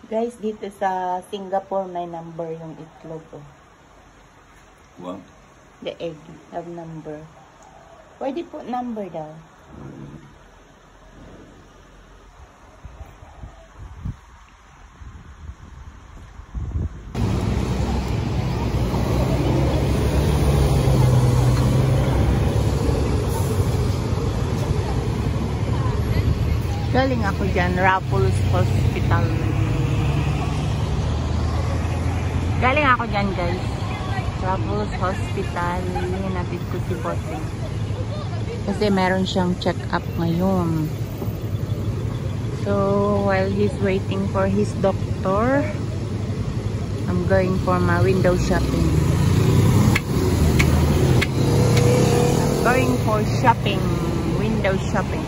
Guys, dito sa Singapore may number yung itlog. Oh. What? The egg have number. Pwede po number daw. Galing ako dyan, Raffles Hospital. Galing ako dyan, guys. Raffles Hospital. Hinatid ko si Bossing. Kasi meron siyang check-up ngayon. So, while he's waiting for his doctor, I'm going for my window shopping. I'm going for shopping. Window shopping.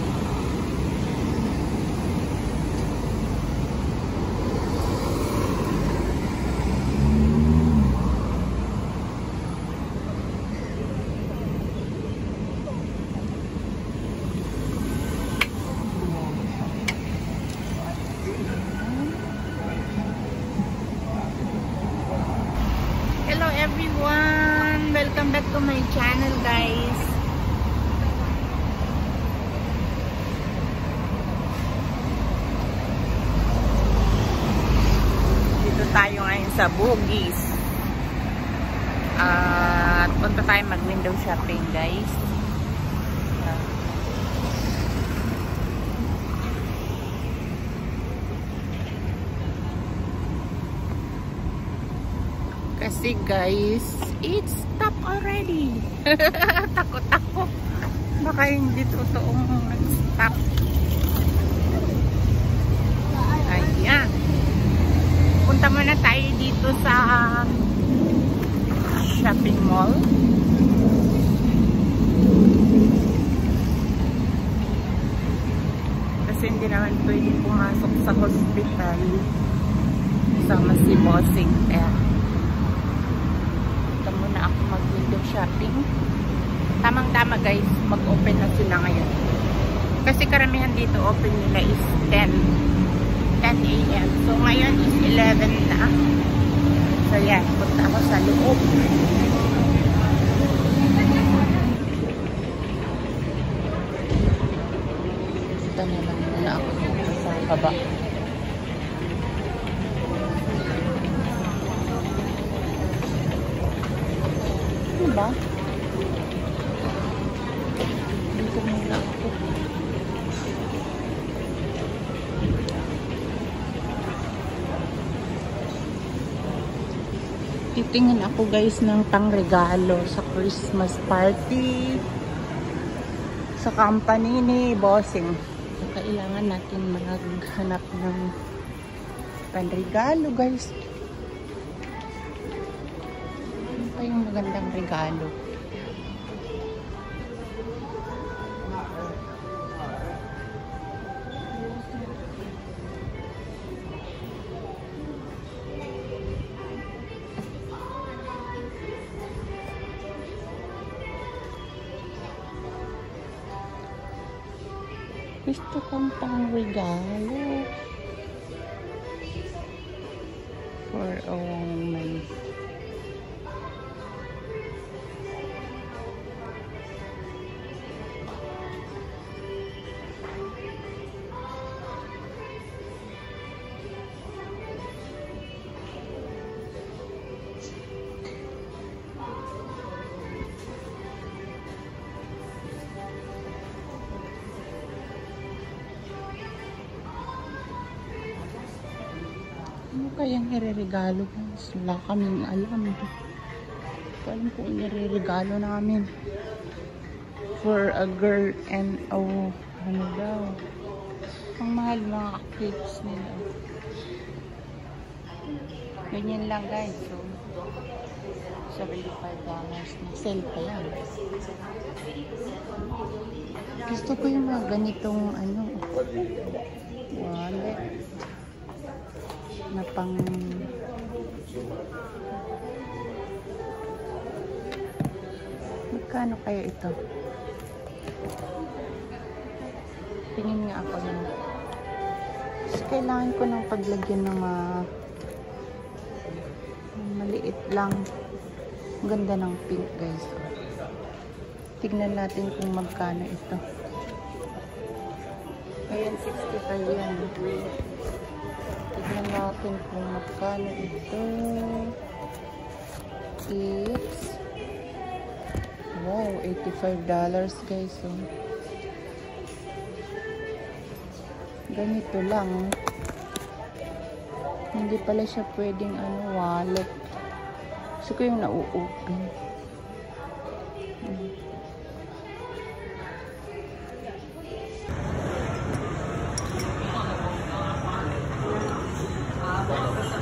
Hello everyone! Welcome back to my channel, guys. Dito tayo ngayon sa Bugis. At punta tayo mag-window shopping, guys. Kasi guys, it's stop already. Takot ako. Baka hindi totoong nag-stop. Ayan. Punta muna tayo dito sa shopping mall. Kasi hindi naman pwede pumasok sa hospital. Sama si Bossing. Ako mag-window shopping. Tamang-tama, guys, mag-open na sila ngayon. Kasi karamihan dito open nila is 10 a.m. So ngayon is 11 na. So yan, punta ako sa loob. Punta na lang muna ako dito sa baba. Diba? Dito muna ako. Titingin ako, guys, ng pangregalo sa Christmas party sa company ni Bossing. So, kailangan natin maghanap ng panregalo, guys. Yung magandang regalo. Gusto kong pang regalo for a woman. Ano kayang ireregalo, guys? Wala kaming alam. Alam kung ireregalo namin. For a girl and ano daw. Ang mahal mga cakes nila. Ganyan lang, guys. So, $75 na sale pa yan. Gusto ko yung mga ganitong wallet na pang magkano kaya ito? Tingin nga ako ng kailangan ko ng paglagyan ng maliit lang. Ang ganda ng pink, guys. Tignan natin kung magkano ito. Ayan, 65 yan. Tignan natin kung magkano ito. It's wow, $85 guys. So, ganito lang. Hindi pala siya pwedeng wallet. Gusto ko yung nau-open.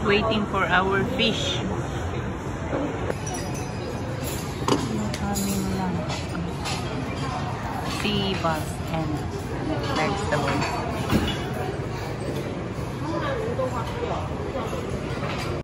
Waiting for our fish. Aming lang. Sea bass and vegetables.